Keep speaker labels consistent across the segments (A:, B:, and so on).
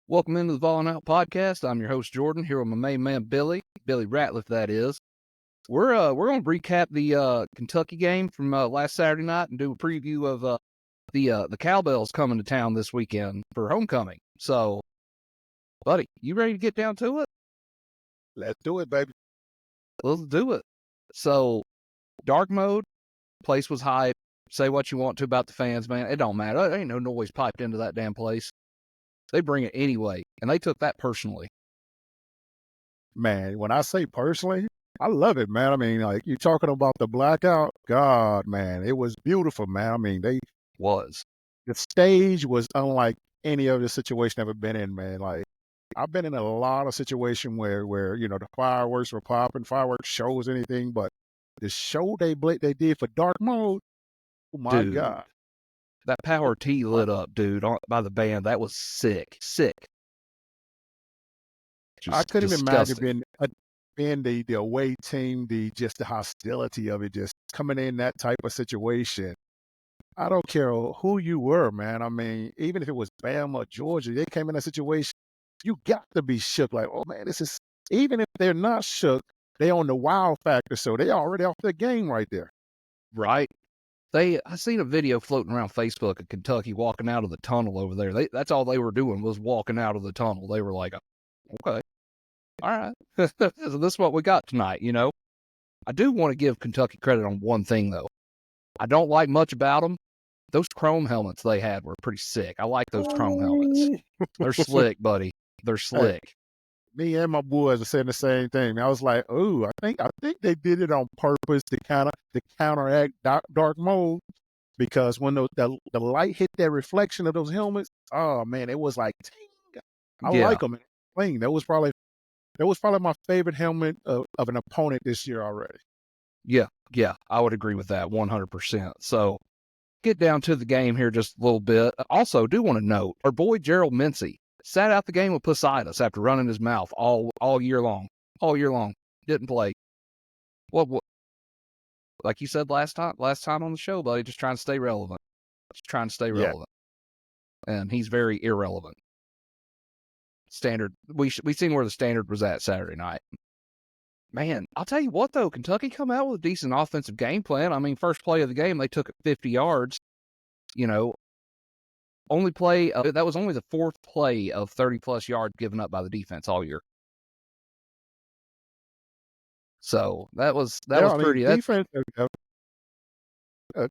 A: Welcome into the Falling Out Podcast. I'm your host, Jordan, here with my main man, Billy Ratliff, that is. We're going to recap the Kentucky game from last Saturday night and do a preview of the Cowbells coming to town this weekend for homecoming. So, buddy, you ready to get down to it?
B: Let's do it, baby.
A: Let's do it. So, dark mode, place was hype. Say what you want to about the fans, man. It don't matter. There ain't no noise piped into that damn place. They bring it anyway, and they took that personally.
B: Man, when I say personally, I love it, man. I mean, like, you're talking about the blackout. God, man, it was beautiful, man. I mean, the stage was unlike any other situation I've ever been in, man. Like, I've been in a lot of situations where the fireworks were popping, fireworks shows, anything, but the show they did for dark mode, oh my
A: Dude,
B: God.
A: that Power T lit up, dude, by the band. That was sick.
B: I couldn't even
A: disgusting.
B: imagine being the away team, the hostility of it, just coming in that type of situation. I don't care who you were, man. I mean, even if it was Bama, Georgia, they came in that situation, you got to be shook. Like, oh man, this is, even if they're not shook, they on the wow factor, so they already off the game right there.
A: Right? I seen a video floating around Facebook of Kentucky walking out of the tunnel over there. That's all they were doing was walking out of the tunnel. They were like, okay, all right. So this is what we got tonight, you know? I do want to give Kentucky credit on one thing, though. I don't like much about them. Those chrome helmets they had were pretty sick. I like those chrome helmets. They're slick, buddy. They're slick.
B: Hey, me and my boys are saying the same thing. I was like, "Ooh, I think they did it on purpose to counteract dark mode, because when the light hit that reflection of those helmets, oh man, it was like, ting. I like them. Clean. That was probably my favorite helmet of an opponent this year already.
A: Yeah, I would agree with that 100%. So, get down to the game here just a little bit. Also, do want to note, our boy Gerald Mincy sat out the game with Poseidus after running his mouth all year long. All year long. Didn't play. What like you said last time on the show, buddy, just trying to stay relevant. Relevant. And he's very irrelevant. Standard. We seen where the standard was at Saturday night. Man, I'll tell you what, though, Kentucky come out with a decent offensive game plan. I mean, first play of the game, they took it 50 yards. You know, only play, that was only the fourth play of 30-plus yards given up by the defense all year. So that was pretty.
B: Defense,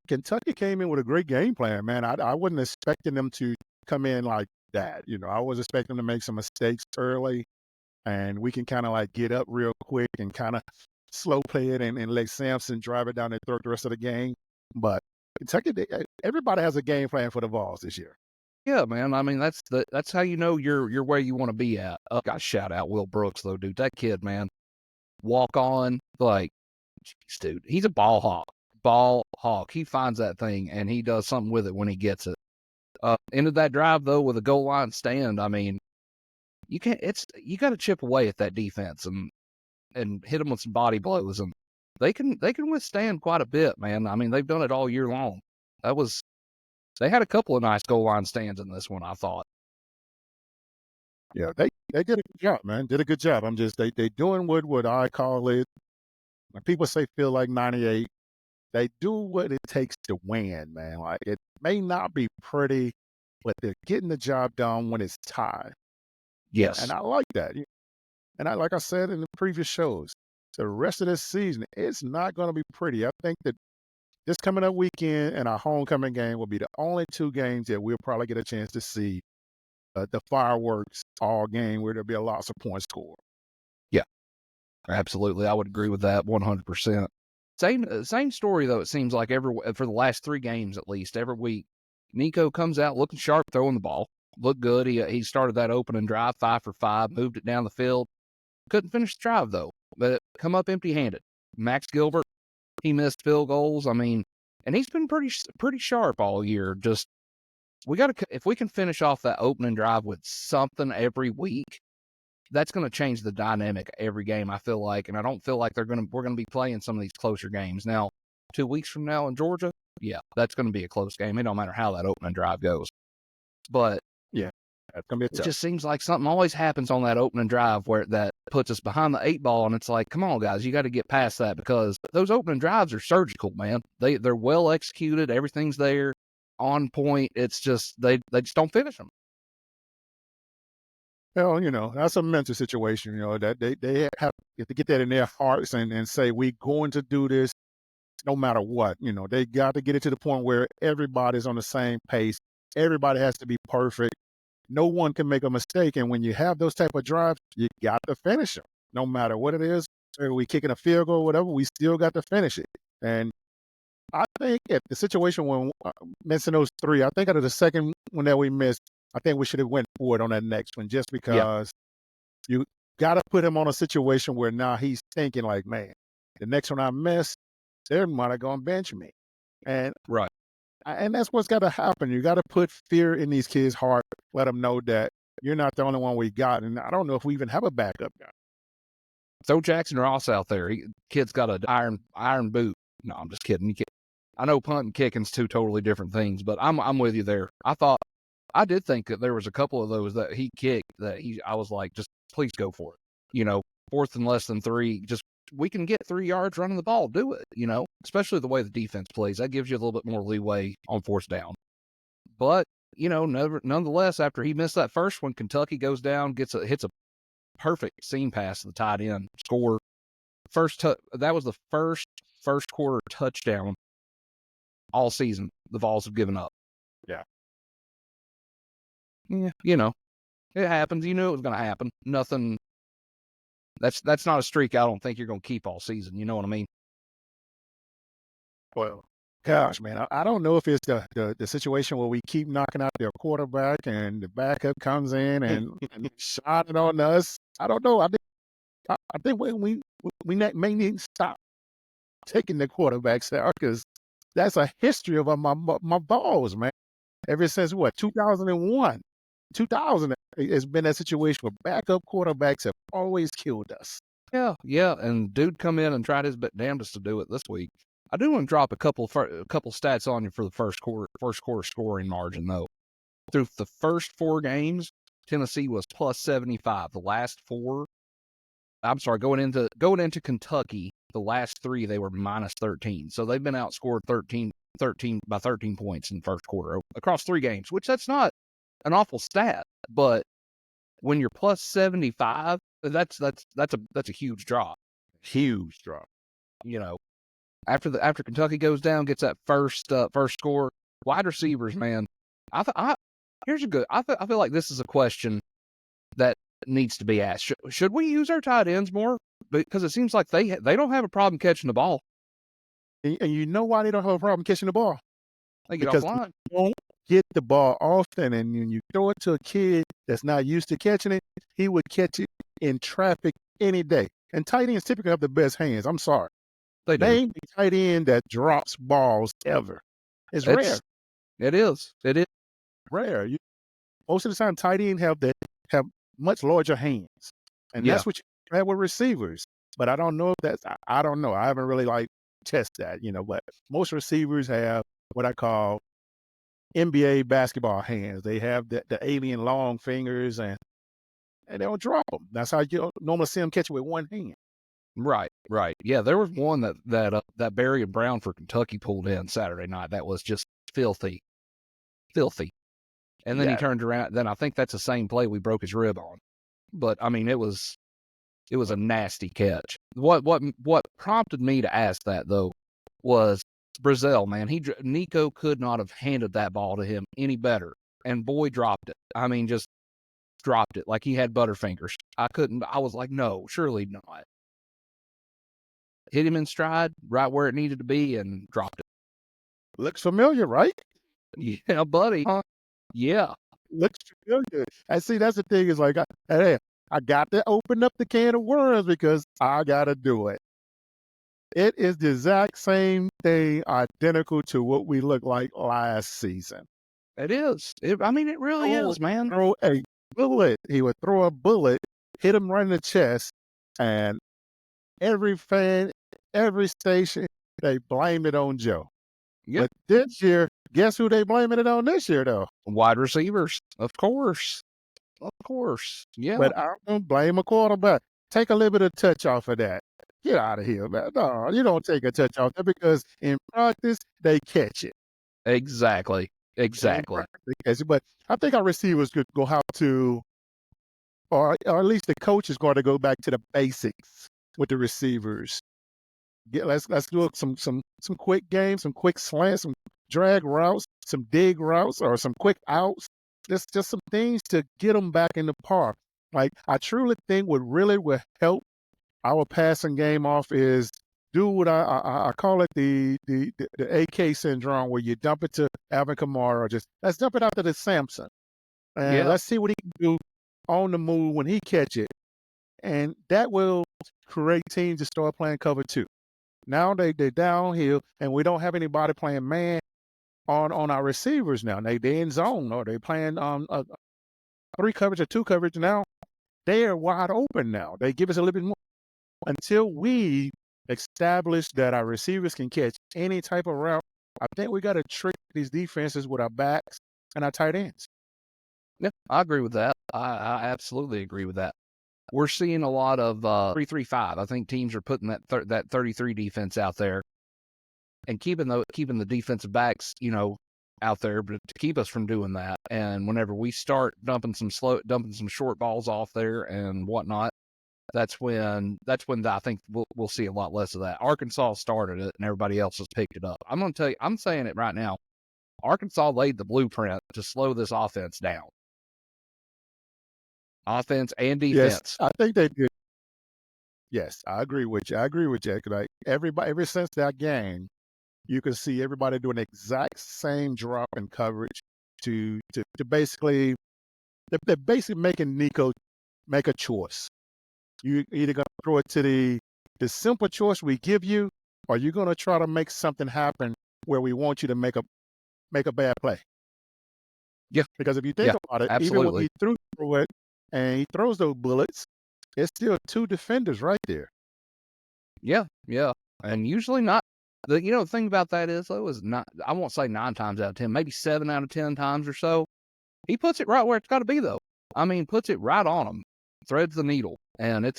B: Kentucky came in with a great game plan, man. I wasn't expecting them to come in like that. I was expecting them to make some mistakes early, and we can kind of like get up real quick and kind of slow play it and let Sampson drive it down their throat the rest of the game. But Kentucky, everybody has a game plan for the Vols this year.
A: Yeah, man. I mean, that's how you know you're where you want to be at. Got to shout out Will Brooks, though, dude. That kid, man, walk on, like, geez, dude, he's a ball hawk. He finds that thing and he does something with it when he gets it. Ended that drive though with a goal line stand. I mean, you got to chip away at that defense and hit them with some body blows, and they can withstand quite a bit, man. I mean, they've done it all year long. They had a couple of nice goal line stands in this one, I thought.
B: Yeah, they did a good job, man. Did a good job. I'm just they doing what I call it. When people say feel like 98, they do what it takes to win, man. Like, it may not be pretty, but they're getting the job done when it's tied.
A: Yes.
B: And I like that. And like I said in the previous shows, the rest of this season, it's not going to be pretty. I think that this coming up weekend and our homecoming game will be the only two games that we'll probably get a chance to see the fireworks all game, where there'll be a lots of points scored.
A: Yeah, absolutely. I would agree with that 100%. Same story, though, it seems like for the last three games at least, every week. Nico comes out looking sharp, throwing the ball. Looked good. He started that opening drive, 5 for 5, moved it down the field. Couldn't finish the drive, though, but come up empty-handed. Max Gilbert, he missed field goals. I mean, and he's been pretty sharp all year. Just if we can finish off that opening drive with something every week, that's going to change the dynamic every game, I feel like. And I don't feel like we're going to be playing some of these closer games. Now, 2 weeks from now in Georgia, yeah, that's going to be a close game. It don't matter how that opening drive goes. But
B: yeah, That's gonna be
A: It
B: tough.
A: just seems like something always happens on that opening drive where that puts us behind the 8 ball, and it's like, come on, guys, you got to get past that because those opening drives are surgical, man. They're well executed, everything's there, on point. It's just they just don't finish them.
B: Well, that's a mental situation, that they have to get that in their hearts and say, we're going to do this no matter what. They got to get it to the point where everybody's on the same pace. Everybody has to be perfect. No one can make a mistake. And when you have those type of drives, you got to finish them, no matter what it is. Are we kicking a field goal or whatever? We still got to finish it. And I think at the situation when missing those three, I think out of the second one that we missed, I think we should have went forward on that next one just
A: Yeah,
B: because you got to put him on a situation where now he's thinking like, man, the next one I miss, they might have gone bench me. And
A: right.
B: and that's what's got to happen. You got to put fear in these kids' heart. Let them know that you're not the only one we got. And I don't know if we even have a backup guy.
A: Throw Jackson Ross out there. Kid's got an iron boot. No, I'm just kidding. I know punt and kicking's two totally different things, but I'm with you there. I did think that there was a couple of those that he kicked that I was like, just please go for it. Fourth and less than 3, just we can get 3 yards running the ball. Do it, especially the way the defense plays. That gives you a little bit more leeway on fourth down. But, nonetheless, after he missed that first one, Kentucky goes down, hits a perfect seam pass to the tight end, score. That was the first quarter touchdown all season the Vols have given up.
B: Yeah.
A: Yeah, it happens. You knew it was going to happen. Nothing. That's not a streak I don't think you're going to keep all season. You know what I mean?
B: Well, gosh, man, I don't know if it's the situation where we keep knocking out their quarterback and the backup comes in and shot it on us. I don't know. I think we may need to stop taking the quarterbacks there because that's a history of my balls, man. Ever since 2001, 2000 has been that situation where backup quarterbacks have always killed us.
A: Yeah, and dude come in and tried his damnedest to do it this week. I do want to drop a couple stats on you for the first quarter scoring margin though. Through the first 4 games, Tennessee was plus 75. The last 4, I'm sorry, going into Kentucky, the last 3 they were minus 13. So they've been outscored 13 by 13 points in the first quarter across 3 games, which that's not an awful stat, but when you're plus 75, that's a huge drop.
B: Huge drop.
A: After Kentucky goes down, gets that first score, wide receivers, man. Here's a good. I feel like this is a question that needs to be asked. Should we use our tight ends more? Because it seems like they don't have a problem catching the ball.
B: And you know why they don't have a problem catching the ball?
A: They get
B: Because
A: offline.
B: they don't get the ball often, and when you throw it to a kid that's not used to catching it, he would catch it in traffic any day. And tight ends typically have the best hands. I'm sorry.
A: They do.
B: Name the tight end that drops balls ever. It's rare.
A: It is
B: Rare. Most of the time, tight ends have much larger hands, and that's what you have with receivers. But I don't know if that's. I don't know. I haven't really test that, But most receivers have what I call NBA basketball hands. They have the alien long fingers, and they don't drop them. That's how you normally see them catch it with one hand.
A: Right. Yeah, there was one that Barry and Brown for Kentucky pulled in Saturday night. That was just filthy. And then he turned around. Then I think that's the same play we broke his rib on. But I mean, it was a nasty catch. What prompted me to ask that though was Brazil, man. Nico could not have handed that ball to him any better, and boy dropped it. I mean, just dropped it like he had butterfingers. I was like, no, surely not. Hit him in stride, right where it needed to be, and dropped it.
B: Looks familiar, right?
A: Yeah, buddy. Yeah.
B: Looks familiar. And see, that's the thing is hey, I got to open up the can of worms because I got to do it. It is the exact same thing, identical to what we looked like last season.
A: It is. It really is, man.
B: Throw a bullet. He would throw a bullet, hit him right in the chest, and every fan, every station, they blamed it on Joe.
A: Yep.
B: But this year, guess who they blaming it on this year, though?
A: Wide receivers, of course. course. Yeah,
B: But I don't blame a quarterback. Take a little bit of touch off of that. Get out of here, man. No, you don't take a touch off that because in practice, they catch it.
A: exactly.
B: In
A: Exactly.
B: practice, they catch it. But I think our receivers could go how to, or at least the coach is going to go back to the basics with the receivers. Let's do some quick games, some quick slants, some drag routes, some dig routes, or some quick outs. Just some things to get them back in the park. Like I truly think what really will help our passing game off is do what I call it the AK syndrome, where you dump it to Alvin Kamara, or just let's dump it out to the Samson, and
A: Yeah.
B: let's see what he can do on the move when he catch it, and that will create teams to start playing cover two. Now they're downhill, and we don't have anybody playing man on our receivers now. They in zone, or they playing three coverage or two coverage now. They are wide open now. They give us a little bit more until we establish that our receivers can catch any type of route. I think we got to trick these defenses with our backs and our tight ends.
A: Yeah, I agree with that. I absolutely agree with that. We're seeing a lot of 3-3-5. I think teams are putting that 33 defense out there and keeping the defensive backs, out there, but to keep us from doing that. And whenever we start dumping some short balls off there and whatnot, that's when I think we'll see a lot less of that. Arkansas started it, and everybody else has picked it up. I'm going to tell you, I'm saying it right now. Arkansas laid the blueprint to slow this offense down. Offense and
B: Yes,
A: defense.
B: I think they did. Yes, I agree with you. I agree with you. 'Cause, like everybody, ever since that game, you can see everybody doing the exact same drop in coverage to basically they're basically making Nico make a choice. You either gonna throw it to the simple choice we give you, or you're gonna try to make something happen where we want you to make a bad play.
A: Yeah,
B: Because if you think
A: yeah,
B: about it, even when
A: absolutely.
B: he threw through it and he throws those bullets, it's still two defenders right there.
A: Yeah, yeah. And usually not. The thing about that is, though, is not, I won't say 9 times out of 10, maybe 7 out of 10 times or so, he puts it right where it's got to be, though. I mean, puts it right on them, threads the needle. And I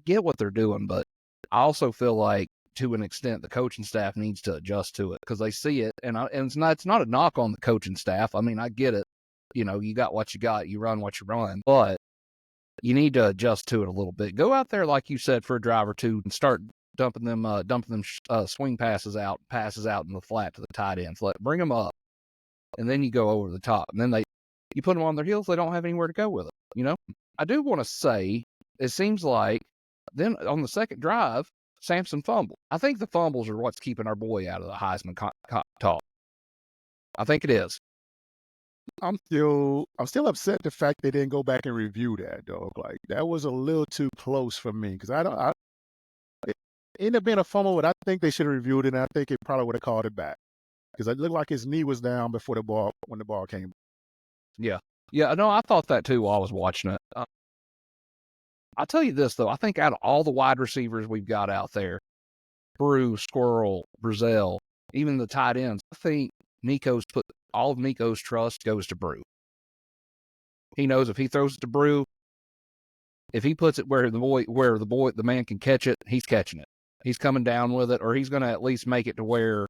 A: get what they're doing, but I also feel like to an extent the coaching staff needs to adjust to it because they see it. And it's not a knock on the coaching staff. I mean, I get it. You got what you got, you run what you run, but you need to adjust to it a little bit. Go out there, like you said, for a drive or two and start dumping them swing passes out in the flat to the tight ends. Bring them up, and then you go over the top, and then you put them on their heels. They don't have anywhere to go with it. I do want to say it seems like then on the second drive, Samson fumbled. I think the fumbles are what's keeping our boy out of the Heisman talk. I think it is.
B: I'm still upset the fact they didn't go back and review that, dog. Like that was a little too close for me because it ended up being a fumble, but I think they should have reviewed it, and I think it probably would have called it back because it looked like his knee was down before when the ball came.
A: Yeah, yeah. No, I thought that too while I was watching it. I'll tell you this though. I think out of all the wide receivers we've got out there, Brew, Squirrel, Brazil, even the tight ends, I think all of Nico's trust goes to Brew. He knows if he throws it to Brew, if he puts it where the man can catch it, he's catching it. He's coming down with it, or he's going to at least make it to where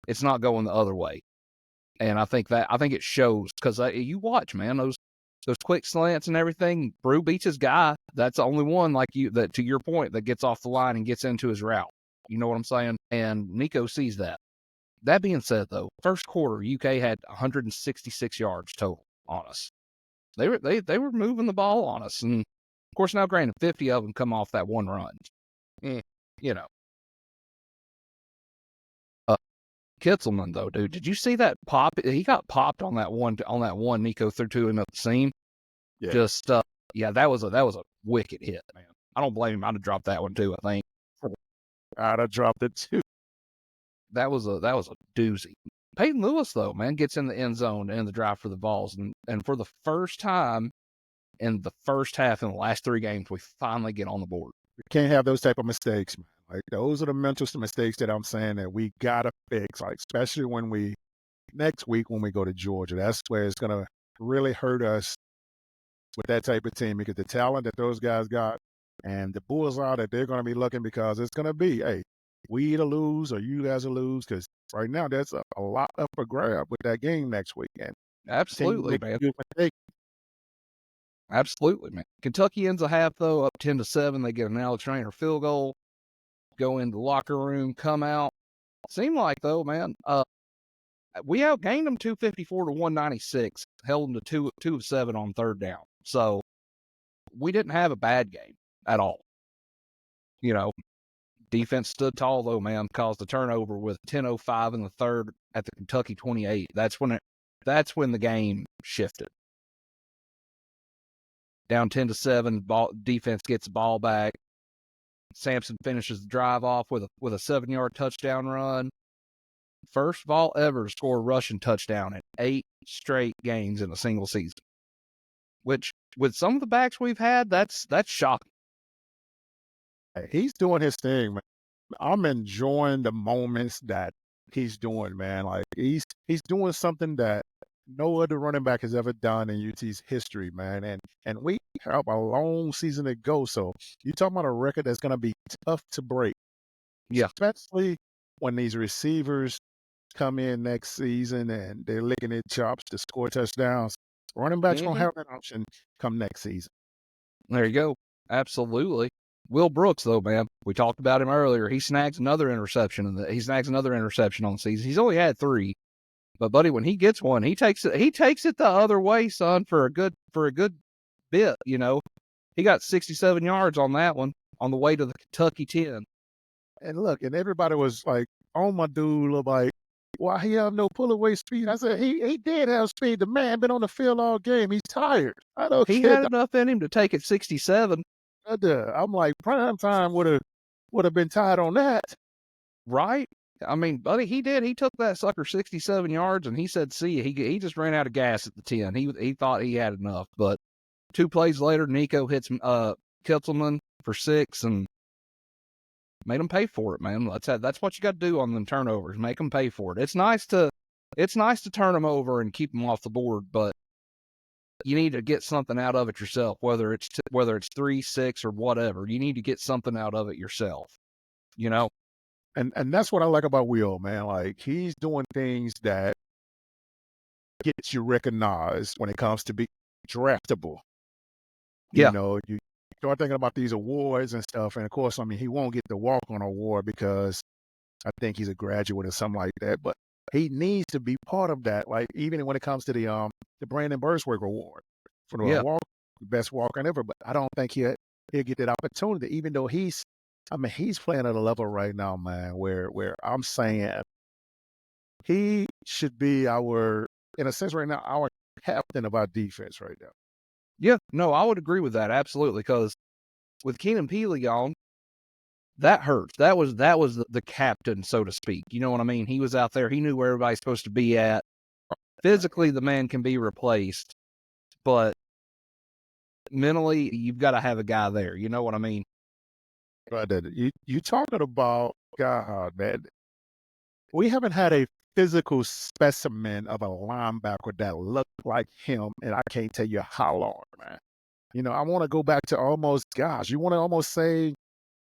A: it's not going the other way. And I think it shows because you watch, man, those quick slants and everything. Brew beats his guy. That's the only one that to your point that gets off the line and gets into his route. You know what I'm saying? And Nico sees that. That being said, though, first quarter UK had 166 yards total on us. They were moving the ball on us, and of course now, granted, 50 of them come off that one run. Eh, you know. Kitzelman though, dude, did you see that pop? He got popped on that one Nico threw to him at the seam.
B: Yeah,
A: Just yeah, that was a wicked hit, man. I don't blame him. I'd have dropped that one too. I think
B: I'd have dropped it too.
A: that was a doozy. Peyton Lewis though, man, gets in the end zone and the drive for the Vols, and for the first time in the first half in the last 3 games, we finally get on the board.
B: We can't have those type of mistakes, man. Like those are the mental mistakes that I'm saying that we gotta fix. Like especially when next week when we go to Georgia, that's where it's gonna really hurt us with that type of team because the talent that those guys got and the bullseye that they're going to be looking because it's going to be, hey, we either lose or you guys will lose because right now there's a lot up for grab with that game next week. And continue to
A: Absolutely,
B: make
A: man.
B: good mistake.
A: Absolutely, man. Kentucky ends a half though up 10-7. They get an Alex Rainer field goal, go in the locker room, come out. Seemed like though, man, we outgained them 254 to 196, held them to two of 7 on third down. So we didn't have a bad game at all. You know, defense stood tall though, man, caused a turnover with 10:05 in the third at the Kentucky 28. That's when the game shifted. Down 10-7, defense gets the ball back. Sampson finishes the drive off with a 7-yard touchdown run. First Vol ever to score a rushing touchdown in 8 straight games in a single season. Which, with some of the backs we've had, that's shocking.
B: Hey, he's doing his thing, man. I'm enjoying the moments that he's doing, man. Like he's doing something that no other running back has ever done in UT's history, man. And we have a long season to go. So you talking about a record that's gonna be tough to break.
A: Yeah.
B: Especially when these receivers come in next season and they're licking their chops to score touchdowns. Running backs gonna have that option come next season.
A: There you go. Absolutely. Will Brooks, though, man, we talked about him earlier. He snags another interception, on the season. He's only had 3, but buddy, when he gets one, he takes it. He takes it the other way, son, for a good bit. You know, he got 67 yards on that one on the way to the Kentucky 10.
B: And look, and everybody was like, "Oh my dude, look like why he have no pull away speed?" I said, "He did have speed. The man been on the field all game. He's tired. I don't
A: He
B: care."
A: had enough in him to take it 67.
B: I'm like, prime time would have been tired on that.
A: Right? I mean, buddy, he did. He took that sucker 67 yards, and he said, "See ya." He just ran out of gas at the 10. He thought he had enough, but 2 plays later, Nico hits Kitzelman for 6 and made him pay for it, man. That's what you got to do on them turnovers. Make them pay for it. It's nice to turn them over and keep them off the board, but you need to get something out of it yourself. Whether it's 3, 6, or whatever, you need to get something out of it yourself. You know?
B: And that's what I like about Will, man. Like he's doing things that gets you recognized when it comes to be draftable.
A: Yeah.
B: You start thinking about these awards and stuff, and of course, I mean, he won't get the walk-on award because I think he's a graduate or something like that. But he needs to be part of that. Like even when it comes to the Brandon Burswick Award for the
A: Yeah.
B: best walk-on ever. But I don't think he'll get that opportunity, even though he's playing at a level right now, man, where I'm saying he should be in a sense right now, our captain of our defense right now.
A: Yeah. No, I would agree with that absolutely, because with Keenan Peely gone, that hurts. That was the captain, so to speak. You know what I mean? He was out there. He knew where everybody's supposed to be at. Physically, the man can be replaced, but mentally, you've got to have a guy there. You know what I mean?
B: But you talking about God, man. We haven't had a physical specimen of a linebacker that looked like him, and I can't tell you how long, man. I want to go back to almost, gosh, you want to almost say,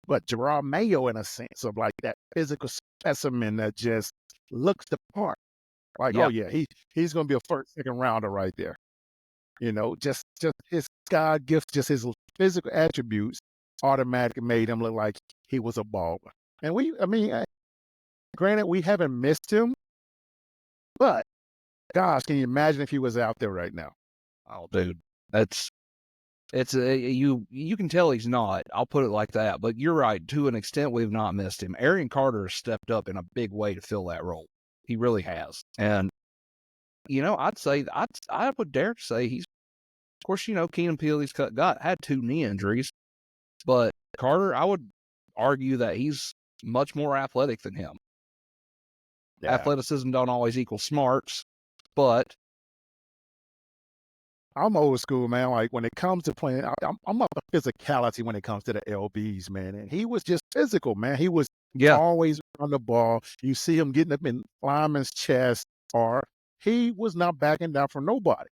B: but Gerard Mayo in a sense of like that physical specimen that just looks the part. Like, oh
A: Yeah.
B: yeah, he's going to be a first, second rounder right there. Just his God gift, just his physical attributes automatically made him look like he was a baller. And granted, we haven't missed him, but gosh, can you imagine if he was out there right now?
A: Oh, dude, you can tell he's not. I'll put it like that. But you're right. To an extent, we've not missed him. Arian Carter has stepped up in a big way to fill that role. He really has. And I would dare to say he's, of course, Keenan Peely's had 2 knee injuries, but Carter, I would argue that he's much more athletic than him.
B: Yeah.
A: Athleticism don't always equal smarts, but
B: I'm old school, man. Like when it comes to playing, I'm up to physicality when it comes to the LBs, man. And he was just physical, man. He was
A: yeah,
B: always on the ball. You see him getting up in lineman's chest, or he was not backing down for nobody.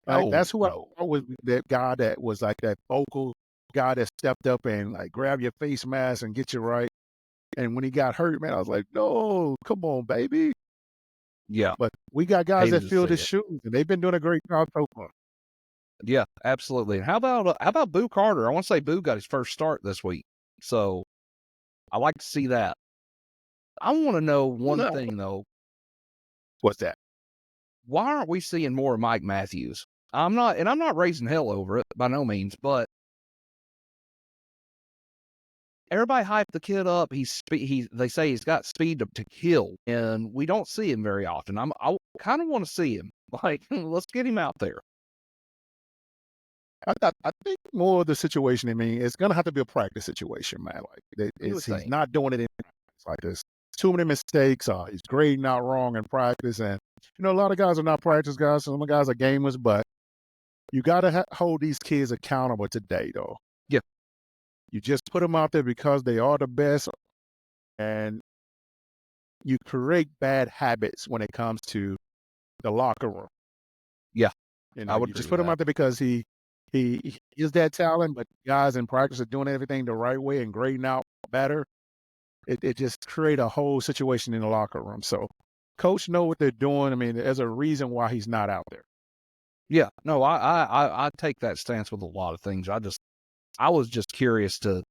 B: Like,
A: Oh
B: that's who I
A: no.
B: thought was that guy that was like that vocal guy that stepped up and like grab your face mask and get you right. And when he got hurt, man, I was like, no, come on, baby.
A: Yeah,
B: But we got guys
A: hated
B: that
A: to
B: fill
A: see
B: his
A: it.
B: shoes, and they've been doing a great job so far.
A: Yeah, absolutely. And how about Boo Carter? I want to say Boo got his first start this week, so I like to see that. I want to know one
B: No.
A: thing though.
B: What's that?
A: Why aren't we seeing more of Mike Matthews? I'm not raising hell over it by no means, but everybody hyped the kid up. They say he's got speed to kill, and we don't see him very often. I kind of want to see him. Like, let's get him out there.
B: I think more of the situation, I mean, it's gonna have to be a practice situation, man. Like,
A: You would
B: he's
A: think.
B: not doing it in practice. Like, there's too many mistakes. He's grading out wrong in practice, and a lot of guys are not practice guys. Some guys are gamers, but you got to hold these kids accountable today, though.
A: Yeah,
B: You just put them out there because they are the best, and you create bad habits when it comes to the locker room.
A: yeah, I would
B: You
A: agree
B: just
A: with
B: put him
A: that.
B: out there because he is that talent, but guys in practice are doing everything the right way and grading out better. It just create a whole situation in the locker room. So coach know what they're doing. I mean, there's a reason why he's not out there.
A: Yeah, no, I take that stance with a lot of things. I was just curious to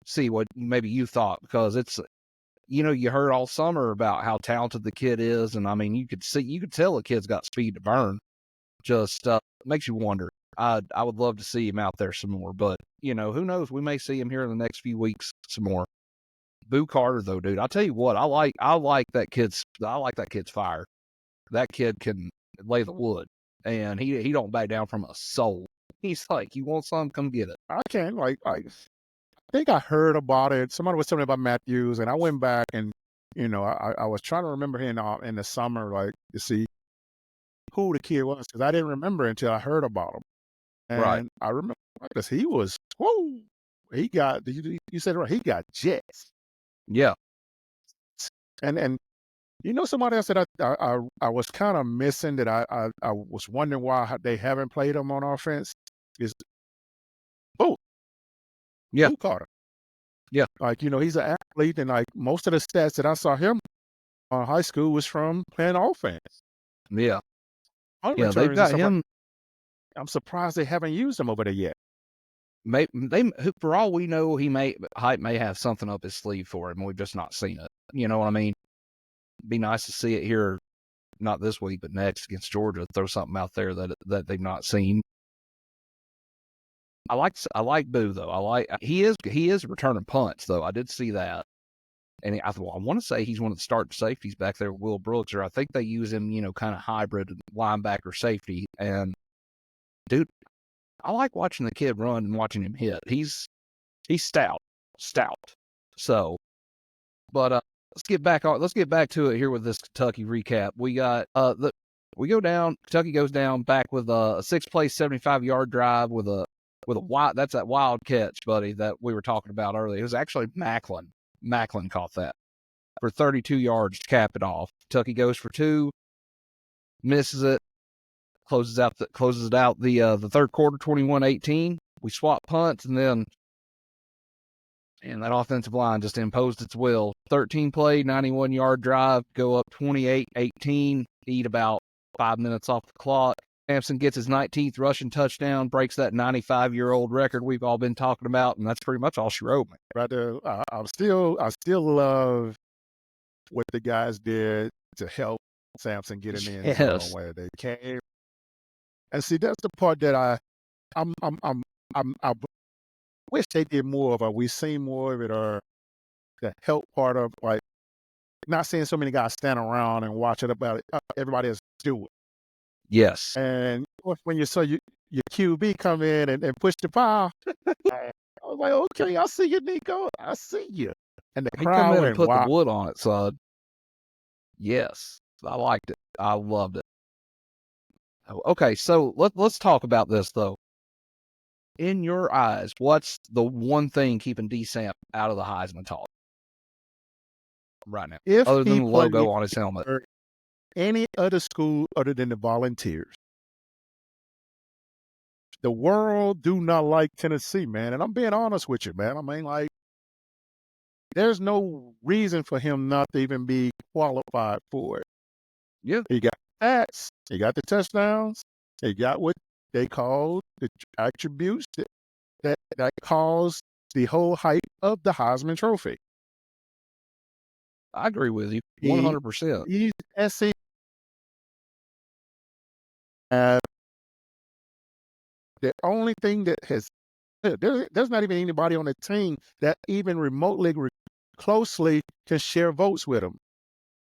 A: see what maybe you thought because it's you heard all summer about how talented the kid is, and I mean you could tell the kid's got speed to burn. Just makes you wonder. I would love to see him out there some more, but who knows? We may see him here in the next few weeks some more. Boo Carter though, dude, I tell you what, I like that kid's fire. That kid can lay the wood, and he don't back down from a soul. He's like, you want some, come get it.
B: I can't I think I heard about it. Somebody was telling me about Matthews, and I went back and I was trying to remember him in the summer, like to see who the kid was because I didn't remember until I heard about him.
A: Right.
B: And I remember because he was whoa, he got you said it right, he got jets.
A: Yeah.
B: And somebody else that I was kind of missing that I was wondering why they haven't played him on offense is Boo
A: Yeah.
B: Boo Carter.
A: Yeah.
B: Like he's an athlete, and like most of the stats that I saw him on high school was from playing offense.
A: Yeah.
B: Punt
A: Yeah. They've
B: returns and
A: got
B: stuff like.
A: him.
B: I'm surprised they haven't used him over there yet.
A: For all we know, Hype may have something up his sleeve for him. We've just not seen it. You know what I mean? Be nice to see it here, not this week, but next against Georgia. Throw something out there that they've not seen. I like Boo though. He is returning punts though. I did see that, and I want to say he's one of the starting safeties back there with Will Brooks, or I think they use him, kind of hybrid linebacker safety. And dude, I like watching the kid run and watching him hit. He's stout. So, but let's get back to it here with this Kentucky recap. We got we go down. Kentucky goes down back with a 6-play 75-yard drive with a wild. That's that wild catch, buddy, that we were talking about earlier. It was actually Macklin. Macklin caught that for 32 yards to cap it off. Kentucky goes for 2, misses it, closes it out the third quarter 21-18. We swap punts, and then that offensive line just imposed its will. 13-play, 91-yard drive, go up 28-18, eat about 5 minutes off the clock. Sampson gets his 19th rushing touchdown, breaks that 95-year-old record we've all been talking about, and that's pretty much all she wrote me.
B: Right there, I still love what the guys did to help Sampson get in the end zone
A: Yes.
B: where they came. And see, that's the part that I wish they did more of. We seen more of it, or the help part of like not seeing so many guys stand around and watch it about it. Everybody else do it.
A: Yes.
B: And when you saw your QB come in and push the pile, I was like, okay, I see you, Nico. I see you. And the
A: He come
B: crowd
A: in and
B: went
A: put the
B: wild.
A: wood on it, son. Yes. I liked it. I loved it. Okay, so let's talk about this though. In your eyes, what's the one thing keeping D-Samp out of the Heisman talk right now,
B: If
A: other than
B: he
A: the
B: played
A: logo on his helmet?
B: for any other school other than the Volunteers, the world do not like Tennessee, man. And I'm being honest with you, man. I mean, like, there's no reason for him not to even be qualified for it.
A: Yeah,
B: He got stats, he got the touchdowns, he got what they call the attributes that caused the whole hype of the Heisman Trophy.
A: I agree with you
B: He
A: 100%.
B: he's SC. Uh, the only thing that has there's not even anybody on the team that even remotely closely can share votes with him.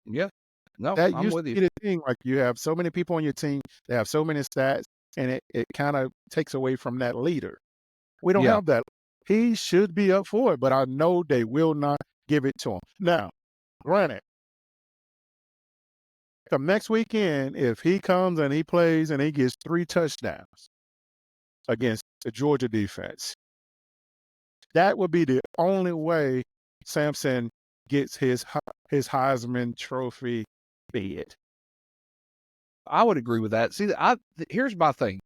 A: Yeah. No,
B: That
A: I'm
B: used
A: with
B: to
A: you.
B: be the thing. Like you have so many people on your team, they have so many stats, and it kind of takes away from that leader. We don't
A: Yeah,
B: have that. He should be up for it, but I know they will not give it to him. Now, granted, come next weekend, if he comes and he plays and he gets 3 touchdowns against the Georgia defense, that would be the only way Samson gets his Heisman Trophy bid.
A: I would agree with that. See, here's my thing.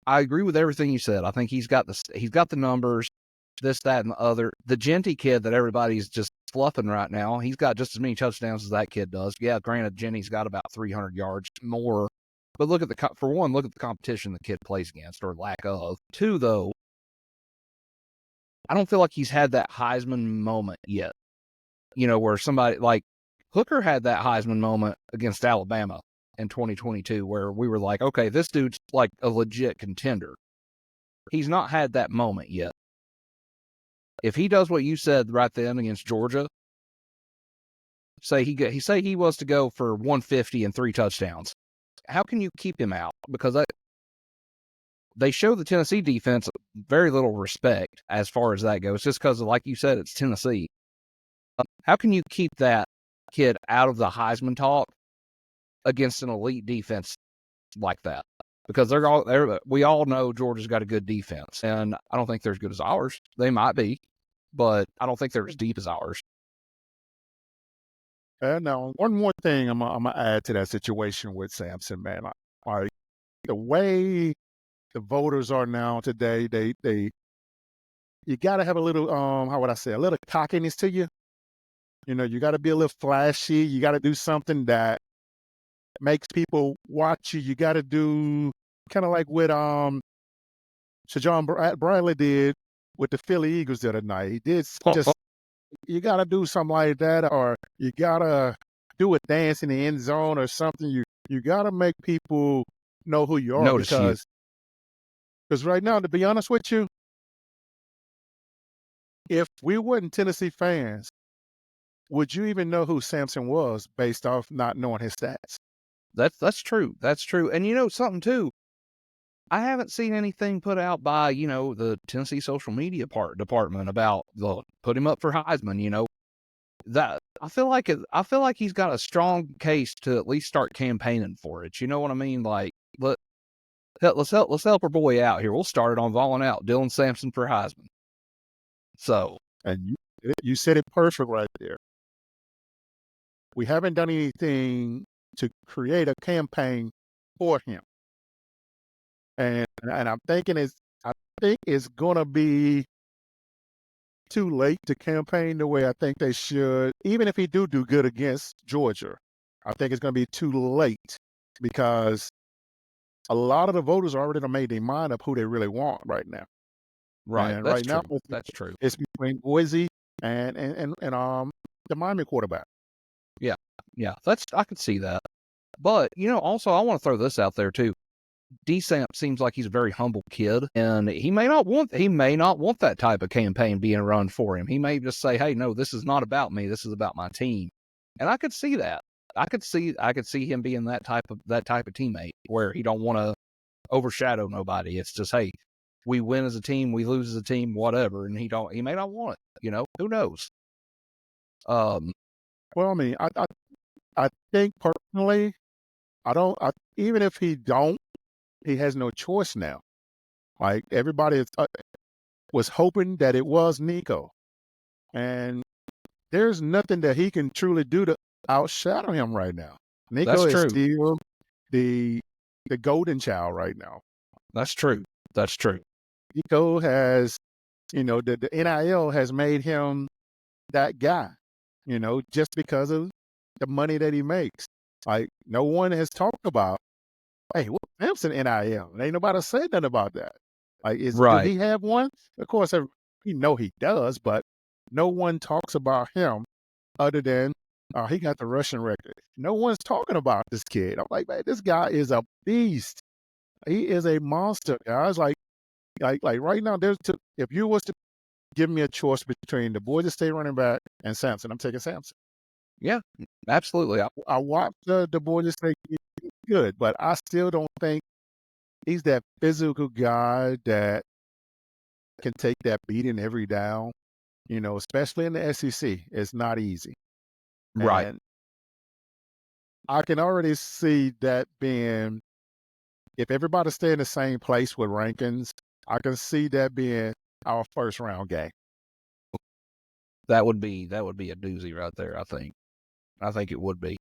A: I agree with everything you said. I think he's got the numbers, this, that, and the other. The Genty kid that everybody's just fluffing right now, he's got just as many touchdowns as that kid does. Yeah, granted, Genty's got about 300 yards more. But look at for one, look at the competition the kid plays against, or lack of. Two, though, I don't feel like he's had that Heisman moment yet. Where somebody like Hooker had that Heisman moment against Alabama in 2022, where we were like, okay, this dude's like a legit contender. He's not had that moment yet. If he does what you said right then against Georgia, say he was to go for 150 and 3 touchdowns, how can you keep him out? Because they show the Tennessee defense very little respect as far as that goes, just because, like you said, it's Tennessee. How can you keep that kid out of the Heisman talk against an elite defense like that? Because we all know Georgia's got a good defense, and I don't think they're as good as ours. They might be, but I don't think they're as deep as ours.
B: And now, one more thing I'm gonna add to that situation with Samson, man. Like the way the voters are now today, they you got to have a little how would I say, a little cockiness to you. You got to be a little flashy. You got to do something that makes people watch you. You got to do kind of like what Shajon Bradley did with the Philly Eagles the other night. He did just you got to do something like that, or you got to do a dance in the end zone or something. You got to make people know who you are,
A: Notice you.
B: because right now, to be honest with you, if we weren't Tennessee fans, would you even know who Samson was based off not knowing his stats?
A: That's true. That's true. And something too. I haven't seen anything put out by the Tennessee social media department about the put him up for Heisman. That I feel like he's got a strong case to at least start campaigning for it. You know what I mean? Like let's help our boy out here. We'll start it on Volling Out, Dylan Sampson for Heisman. So
B: And you said it perfect right there. We haven't done anything to create a campaign for him. And I think it's gonna be too late to campaign the way I think they should. Even if he do good against Georgia, I think it's gonna be too late because a lot of the voters already done made their mind up who they really want right now.
A: right,
B: And
A: that's
B: right now
A: true. That's true.
B: it's between Boise and the Miami quarterback.
A: Yeah, yeah. I could see that. But also I want to throw this out there too. DSamp seems like he's a very humble kid, and he may not want that type of campaign being run for him. He may just say, "Hey, no, this is not about me. This is about my team." And I could see that. I could see him being that type of teammate where he don't want to overshadow nobody. It's just, hey, we win as a team, we lose as a team, whatever. And he may not want it. Who knows?
B: Well, I mean, I think personally, even if he don't, he has no choice now. Like everybody was hoping that it was Nico, and there's nothing that he can truly do to outshadow him right now.
A: That's
B: Nico is
A: true.
B: still the golden child right now.
A: That's true. That's true.
B: Nico has, the NIL has made him that guy, just because of the money that he makes. Like, no one has talked about, hey, what Sampson NIL? And ain't nobody said nothing about that. Like, do
A: Right.
B: he have one? Of course, we know he does, but no one talks about him other than he got the Russian record. No one's talking about this kid. I'm like, man, this guy is a beast. He is a monster, guys. Like right now, if you was to give me a choice between the Boise State running back and Sampson, I'm taking Sampson.
A: Yeah, absolutely.
B: I watched the Boise State kid, good, but I still don't think he's that physical guy that can take that beating every down. Especially in the SEC, it's not easy.
A: Right.
B: And I can already see that being, if everybody stay in the same place with rankings, I can see that being our first round game.
A: That would be a doozy right there, I think. I think it would be.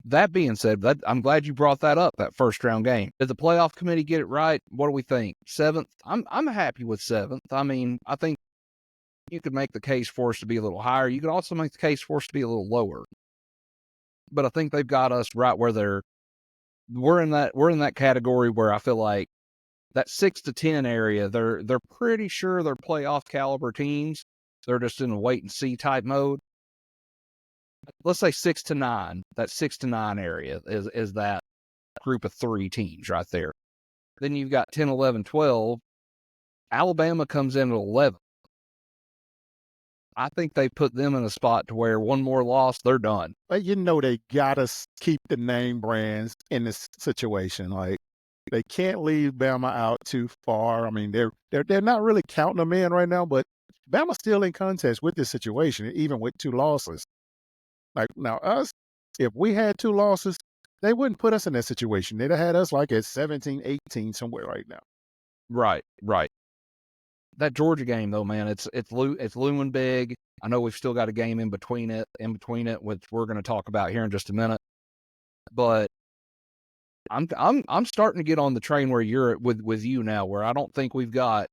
A: That being said, I'm glad you brought that up, that first round game. Did the playoff committee get it right? What do we think? 7th? I'm happy with 7th. I mean, I think you could make the case for us to be a little higher. You could also make the case for us to be a little lower. But I think they've got us right where we're in that category where I feel like that 6 to 10 area, they're pretty sure they're playoff caliber teams. They're just in a wait and see type mode. Let's say 6 to 9. That 6 to 9 area is that group of 3 teams right there. Then you've got 10, 11, 12. Alabama comes in at 11. I think they put them in a spot to where one more loss, they're done.
B: But they gotta keep the name brands in this situation. Like, they can't leave Bama out too far. I mean, they're not really counting them in right now, but Bama's still in contest with this situation, even with 2 losses. Like, now us, if we had 2 losses, they wouldn't put us in that situation. They'd have had us like at 17, 18 somewhere right now.
A: Right. That Georgia game though, man, it's looming big. I know we've still got a game in between it, which we're going to talk about here in just a minute. But I'm starting to get on the train where you're with you now, where I don't think we've got,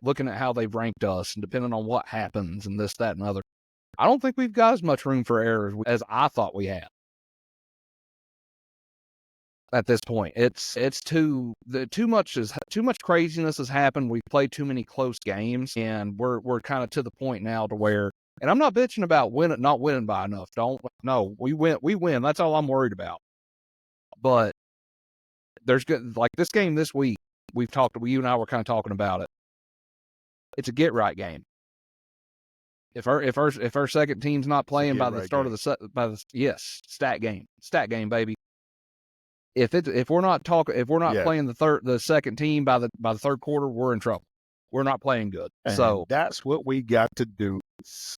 A: looking at how they've ranked us and depending on what happens and this, that, and other, I don't think we've got as much room for error as I thought we had. At this point, it's too much craziness has happened. We've played too many close games, and we're kind of to the point now to where, and I'm not bitching about not winning by enough. We win. That's all I'm worried about. But there's good, like this game this week. You and I were kind of talking about it. It's a get right game. If our second team's not playing by the start of the stat game, baby. If we're not playing the second team by the third quarter, we're in trouble. We're not playing good.
B: And
A: so
B: that's what we got to do.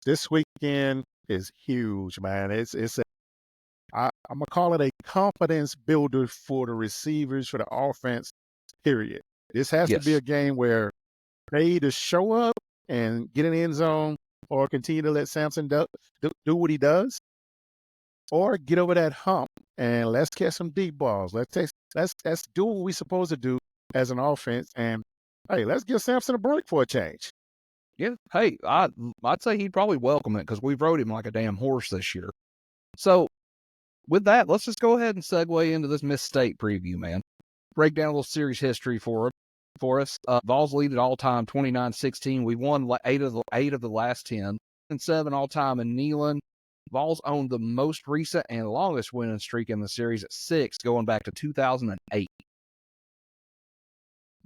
B: This weekend is huge, man. I'm gonna call it a confidence builder for the receivers, for the offense. Period. This has to be a game where they either show up and get in the end zone, or continue to let Sampson do what he does, or get over that hump and let's catch some deep balls. Let's do what we're supposed to do as an offense, and hey, let's give Sampson a break for a change.
A: Yeah, hey, I'd say he'd probably welcome it because we've rode him like a damn horse this year. So with that, let's just go ahead and segue into this Miss State preview, man. Break down a little series history for us. Vols lead at all time 29-16. We won 8 of the last 10 and 7 all time in Neyland. Vols owned the most recent and longest winning streak in the series at 6, going back to 2008.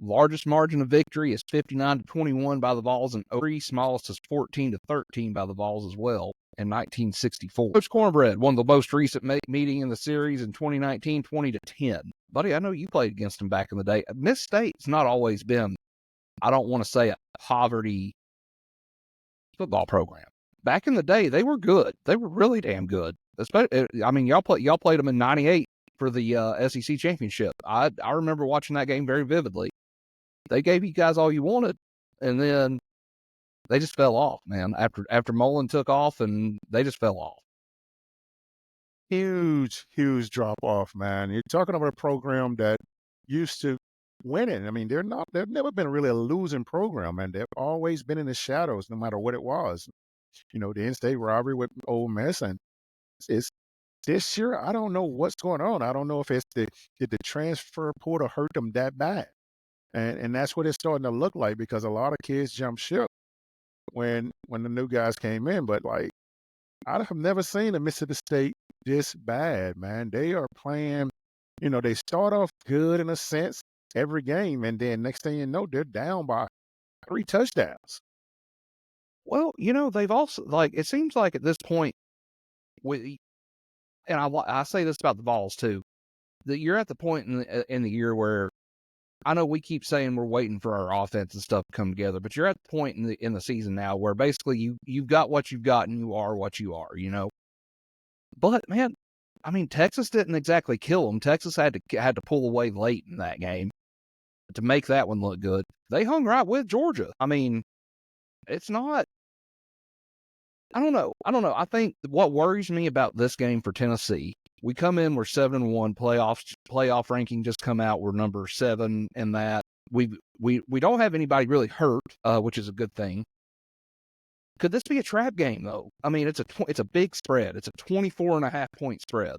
A: Largest margin of victory is 59-21 by the Vols in 03. Smallest is 14-13 by the Vols as well in 1964. Coach Cornbread won the most recent meeting in the series in 2019, 20-10. Buddy, I know you played against him back in the day. Miss State's not always been, I don't want to say a poverty football program. Back in the day, they were good. They were really damn good. I mean, y'all played them in '98 for the SEC championship. I remember watching that game very vividly. They gave you guys all you wanted, and then they just fell off, man. After Mullen took off, and they just fell off.
B: Huge drop off, man. You're talking about a program that used to winning. I mean, they've never been really a losing program, and they've always been in the shadows, no matter what it was. The in-state rivalry with Ole Miss, and it's this year. I don't know what's going on. I don't know if did the transfer portal hurt them that bad, and that's what it's starting to look like because a lot of kids jumped ship when the new guys came in. But like, I have never seen a Mississippi State this bad, man. They are playing. They start off good in a sense every game, and then next thing you know, they're down by 3 touchdowns.
A: Well, they've also like it seems like at this point, with and I say this about the Vols too, that you're at the point in the year where I know we keep saying we're waiting for our offense and stuff to come together, but you're at the point in the season now where basically you've got what you've got and you are what you are. But man, I mean Texas didn't exactly kill them. Texas had to pull away late in that game to make that one look good. They hung right with Georgia. I mean, it's not. I don't know. I think what worries me about this game for Tennessee, we come in, we're 7-1, playoff ranking just come out, we're number 7 in that. We don't have anybody really hurt, which is a good thing. Could this be a trap game though? I mean, it's a big spread. It's a 24.5-point spread.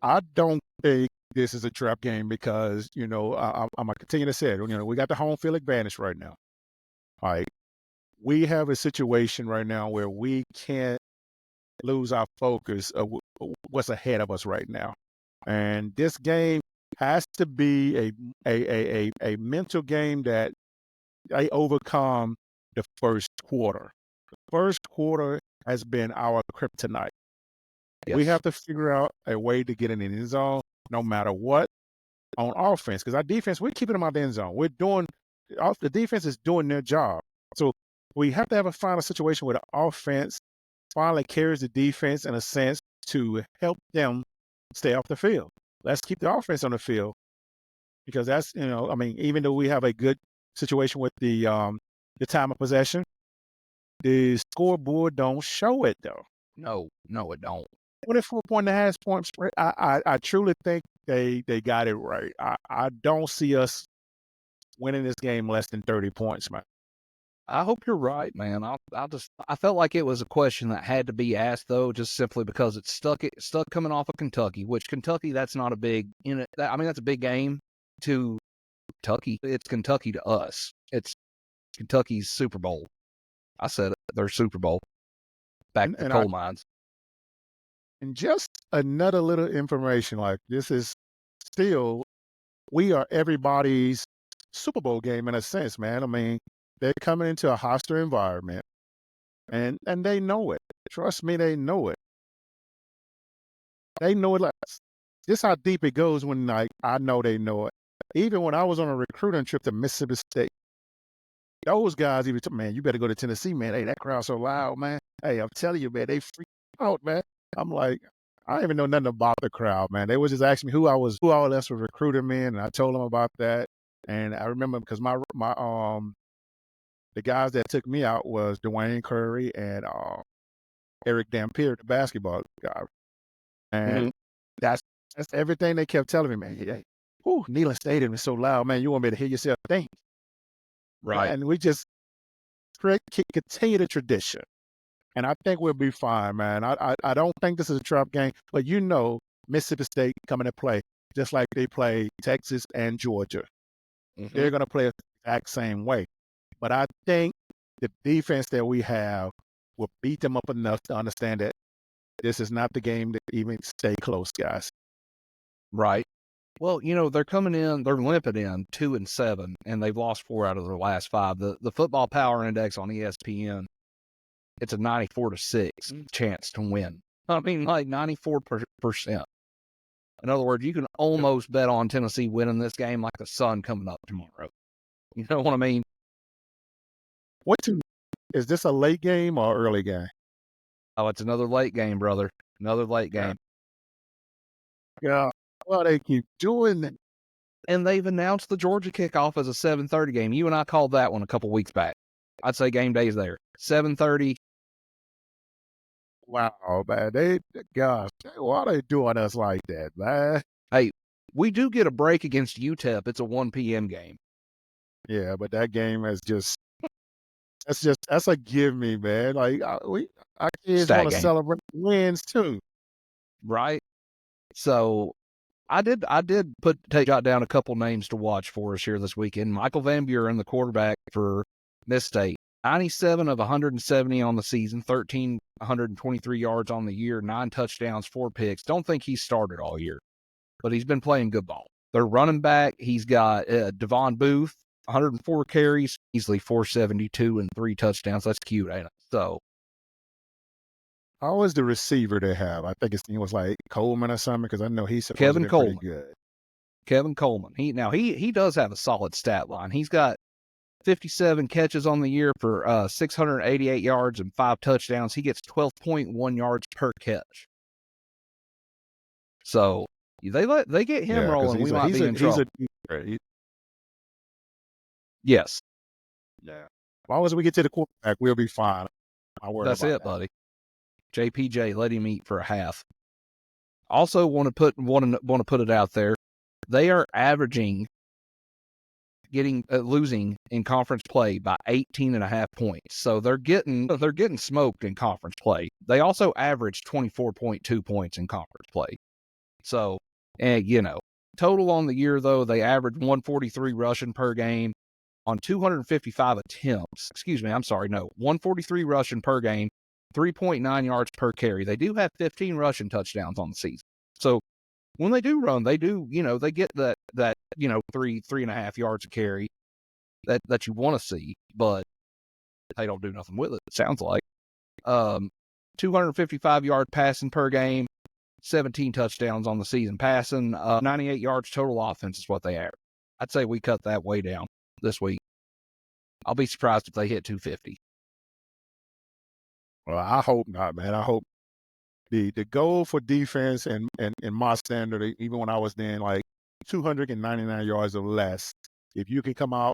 B: I don't think this is a trap game because I'm gonna continue to say it. We got the home field advantage right now. All right, we have a situation right now where we can't lose our focus of what's ahead of us right now. And this game has to be a mental game that they overcome the first quarter. The first quarter has been our kryptonite.
A: Yes.
B: We have to figure out a way to get in the end zone no matter what on offense. Because our defense, we're keeping them out of the end zone. The defense is doing their job. So we have to find a situation where the offense finally carries the defense in a sense to help them stay off the field. Let's keep the offense on the field because that's, I mean, even though we have a good situation with the time of possession, the scoreboard don't show it though.
A: No, it don't.
B: 24.5 point spread. I truly think they got it right. I don't see us winning this game less than 30 points, man.
A: I hope you're right, man. I felt like it was a question that had to be asked though, just simply because it's stuck coming off of Kentucky, which Kentucky, that's not a big, I mean, that's a big game to Kentucky. It's Kentucky to us. It's Kentucky's Super Bowl. I said it, their Super Bowl. Back to the coal mines.
B: And just another little information, like this is still, we are everybody's Super Bowl game in a sense, man. I mean, they're coming into a hostile environment, and they know it. Trust me, they know it. They know it. Like, this how deep it goes when, like, I know they know it. Even when I was on a recruiting trip to Mississippi State, those guys even told me, man, you better go to Tennessee, man. Hey, that crowd's so loud, man. Hey, I'm telling you, man, they freak out, man. I'm like, I don't even know nothing about the crowd, man. They was just asking me who all else was recruiting me, and I told them about that. And I remember because the guys that took me out was Dwayne Curry and Eric Dampier, the basketball guy. And that's everything they kept telling me, man. Hey, Neyland Stadium is so loud, man. You want me to hear yourself think.
A: Right.
B: And we just continue the tradition. And I think we'll be fine, man. I don't think this is a trap game, but Mississippi State coming to play just like they play Texas and Georgia. They're going to play the exact same way. But I think the defense that we have will beat them up enough to understand that this is not the game to even stay close, guys.
A: Right. Well, they're coming in, they're limping in 2-7, and they've lost 4 out of their last 5. The football power index on ESPN, it's a 94-6 chance to win. I mean, like 94%. In other words, you can almost bet on Tennessee winning this game like the sun coming up tomorrow. You know what I mean?
B: Is this a late game or early game?
A: Oh, it's another late game, brother. Another late game.
B: Yeah. Well, they keep doing it.
A: And they've announced the Georgia kickoff as a 7:30 game. You and I called that one a couple weeks back. I'd say game day's there. 7:30.
B: Wow, man. Gosh, why are they doing us like that, man?
A: Hey, We do get a break against UTEP. It's a 1 p.m. game.
B: Yeah, but that game is that's a give me, man. Like our kids
A: Stat
B: want to
A: game,
B: celebrate wins too.
A: right? So I did jot down a couple names to watch for us here this weekend. Michael Van Buren, the quarterback for Miss State, 97 of 170 on the season, 1,323 yards on the year, 9 touchdowns, 4 picks. Don't think he started all year, but he's been playing good ball. Their running back, he's got Devon Booth, 104 carries, easily 472 and 3 touchdowns. That's cute, ain't it? So
B: How was the receiver they have? I think his name was like Coleman or something because I know he's supposed to
A: Kevin
B: be pretty
A: Coleman.
B: good.
A: Kevin Coleman. He does have a solid stat line. He's got 57 catches on the year for 688 yards and 5 touchdowns. He gets 12.1 yards per catch. So they get him
B: Yeah, because
A: rolling, we might be in
B: he's
A: trouble. Yes,
B: yeah. As long as we get to the quarterback, we'll be fine. I'm worried
A: that's
B: about
A: it,
B: that.
A: buddy. JPJ, let him eat for a half. Also, want to put it out there. They are averaging losing in conference play by 18.5 points. So they're getting smoked in conference play. They also average 24.2 points in conference play. So, total on the year though, they average 143 rushing per game on 255 attempts. 143 rushing per game, 3.9 yards per carry. They do have 15 rushing touchdowns on the season. So when they do run, they get that 3.5 yards a carry that you want to see, but they don't do nothing with it. It sounds like 255 yard passing per game, 17 touchdowns on the season passing, 98 yards total offense is what they average. I'd say we cut that way down this week. I'll be surprised if they hit 250.
B: Well, I hope not, man. I hope the goal for defense and in my standard, even when I was then like 299 yards or less, if you can come out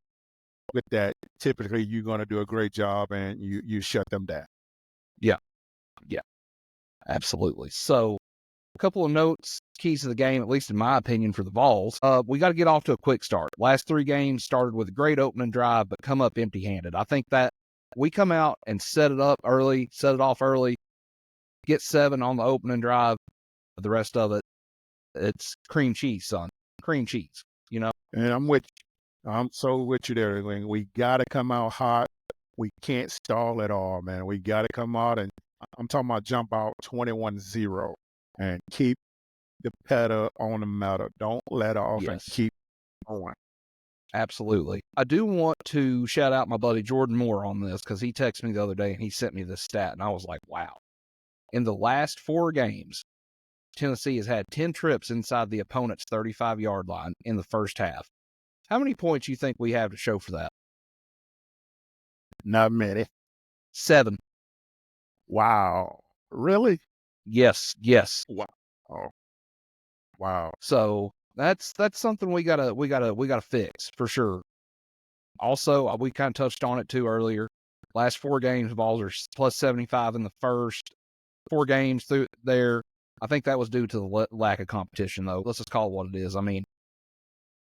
B: with that, typically you're going to do a great job and you shut them down.
A: Yeah, absolutely. So a couple of notes, keys to the game, at least in my opinion, for the Vols. We got to get off to a quick start. Last 3 games started with a great opening drive, but come up empty-handed. I think that we come out and set it off early, get 7 on the opening drive. The rest of it, it's cream cheese, son. Cream cheese,
B: And I'm so with you there. We got to come out hot. We can't stall at all, man. We got to come out, and I'm talking about jump out 21-0 and keep the pedal on the metal. Don't let off and
A: Yes.
B: keep going.
A: Absolutely. I do want to shout out my buddy Jordan Moore on this because he texted me the other day and he sent me this stat, and I was like, wow. In the last 4 games, Tennessee has had 10 trips inside the opponent's 35-yard line in the first half. How many points do you think we have to show for that?
B: Not many.
A: 7.
B: Wow. Really?
A: Yes.
B: Wow. Oh, wow.
A: So that's something we gotta fix for sure. Also, we kind of touched on it too earlier. Last 4 games, Vols are plus 75 in the first 4 games through there. I think that was due to the lack of competition, though. Let's just call it what it is. I mean,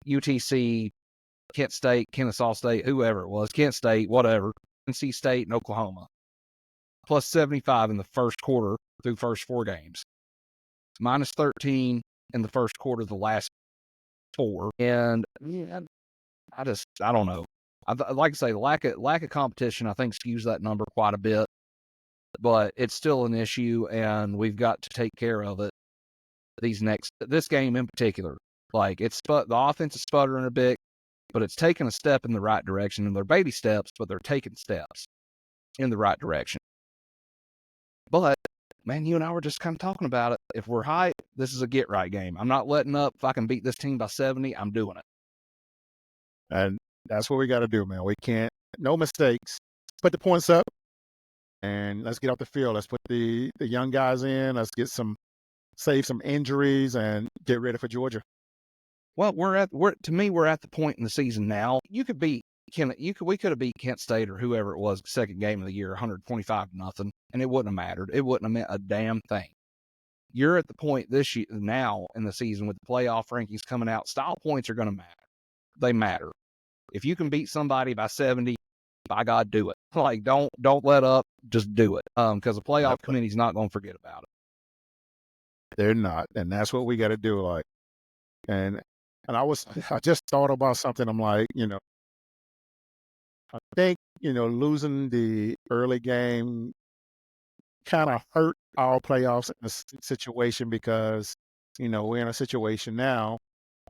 A: UTC, Kent State, Kennesaw State, whoever it was, Kent State, whatever, NC State, and Oklahoma. Plus 75 in the first quarter through first 4 games. Minus 13 in the first quarter of the last 4. And I don't know. Like I say, lack of competition, I think, skews that number quite a bit. But it's still an issue, and we've got to take care of it. This game in particular, like the offense is sputtering a bit, but it's taking a step in the right direction, and they're baby steps, but they're taking steps in the right direction. But man, you and I were just kind of talking about it. If we're high, this is a get right game. I'm not letting up. If I can beat this team by 70, I'm doing it.
B: And that's what we got to do, man. We can't, no mistakes. Put the points up and let's get off the field. Let's put the young guys in. Let's save some injuries and get ready for Georgia.
A: Well, we're at the point in the season now. We could have beat Kent State or whoever it was, second game of the year, 125-0, and it wouldn't have mattered. It wouldn't have meant a damn thing. you're at the point this year now in the season with the playoff rankings coming out. Style points are going to matter. They matter. If you can beat somebody by 70, by God, do it. Like, don't let up. Just do it. Because the playoff committee's not going to forget about it.
B: They're not, and that's what we got to do. Like, and I just thought about something. I'm like, I think losing the early game kind of hurt our playoffs in this situation because we're in a situation now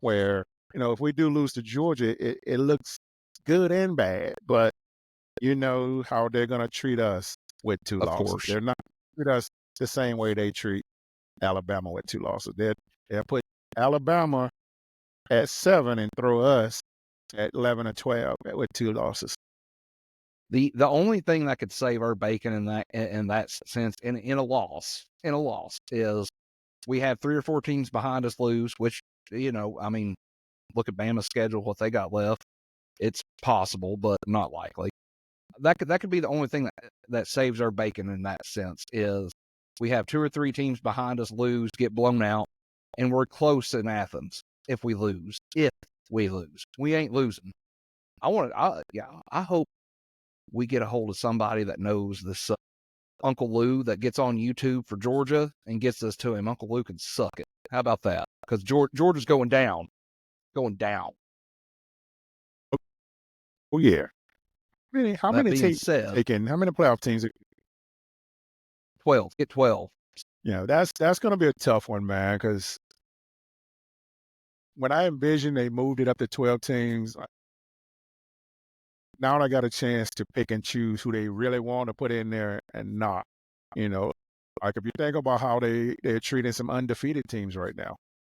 B: where if we do lose to Georgia, it looks good and bad, but you know how they're going to treat us with two
A: Of
B: losses.
A: course.
B: They're not treat us the same way they treat Alabama with two losses. They'll put Alabama at 7 and throw us at 11 or 12 with two losses.
A: The only thing that could save our bacon in that sense in a loss is we have 3 or 4 teams behind us lose, which I mean, look at Bama's schedule, what they got left. It's possible, but not likely. That could be the only thing that saves our bacon in that sense is we have 2 or 3 teams behind us lose, get blown out, and we're close in Athens if we lose. If we lose. We ain't losing. I hope we get a hold of somebody that knows this Uncle Lou that gets on YouTube for Georgia and gets this to him. Uncle Lou can suck it. How about that? Because Georgia's going down. Going down.
B: Oh, yeah. How
A: That
B: many
A: being
B: teams
A: said,
B: how many playoff teams?
A: 12. Get 12.
B: That's going to be a tough one, man, because when I envisioned they moved it up to 12 teams, now I got a chance to pick and choose who they really want to put in there and not. Like if you think about how they're treating some undefeated teams right now,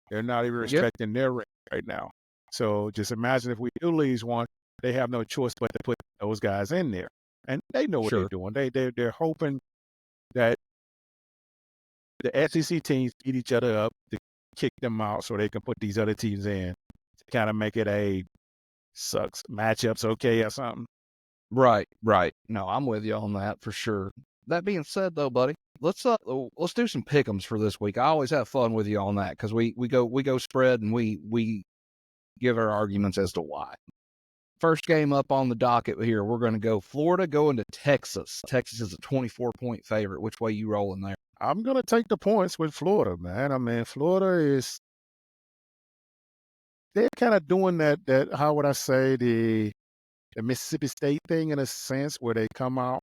B: they're not even respecting their rank right now. So just imagine if we do lose one, they have no choice but to put those guys in there, and they know what they're doing. They're hoping that the SEC teams beat each other up to kick them out so they can put these other teams in to kind of make it a sucks matchups okay or something.
A: Right. No, I'm with you on that for sure. That being said, though, buddy, let's do some pick'ems for this week. I always have fun with you on that because we go spread and we give our arguments as to why. First game up on the docket here, we're going to go Florida going to Texas. Texas is a 24-point favorite. Which way you rolling there?
B: I'm going to take the points with Florida, man. I mean, they're kind of doing that, how would I say, the Mississippi State thing in a sense where they come out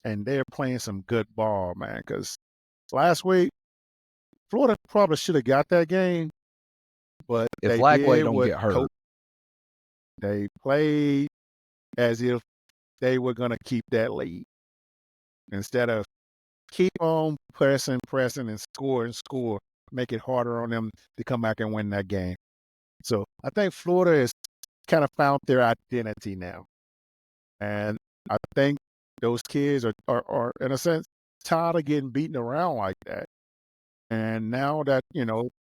B: and they're playing some good ball, man. Because last week, Florida probably should have got that game, but
A: If
B: they
A: Lagway
B: did
A: don't
B: what
A: get hurt.
B: They played as if they were going to keep that lead instead of keep on pressing, and score, make it harder on them to come back and win that game. So I think Florida has kind of found their identity now. And I think those kids are in a sense, tired of getting beaten around like that. And now that,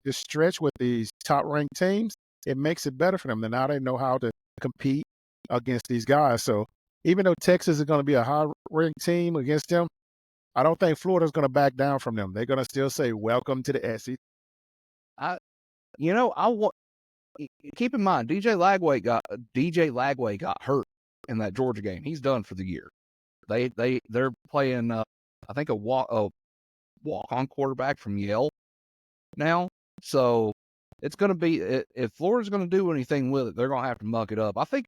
B: this stretch with these top-ranked teams, it makes it better for them. And now they know how to compete against these guys. So even though Texas is going to be a high-ranked team against them, I don't think Florida's going to back down from them. They're going to still say, welcome to the SEC.
A: Keep in mind, DJ Lagway got hurt in that Georgia game. He's done for the year. They're playing, I think a walk on quarterback from Yale now. So it's going to be, if Florida's going to do anything with it, they're going to have to muck it up. I think,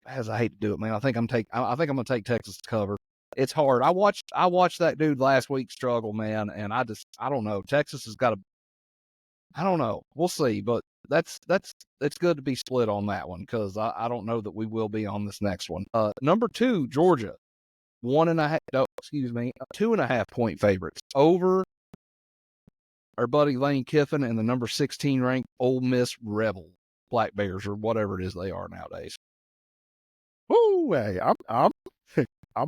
A: as I hate to do it, man, I think I'm going to take Texas to cover. It's hard. I watched that dude last week struggle, man, and I don't know. Texas has got I don't know. We'll see, but it's good to be split on that one because I don't know that we will be on this next one. Number 2, Georgia, 2.5 point favorites over our buddy Lane Kiffin and the number 16 ranked Ole Miss Rebel Black Bears or whatever it is they are nowadays.
B: Woo, hey, I'm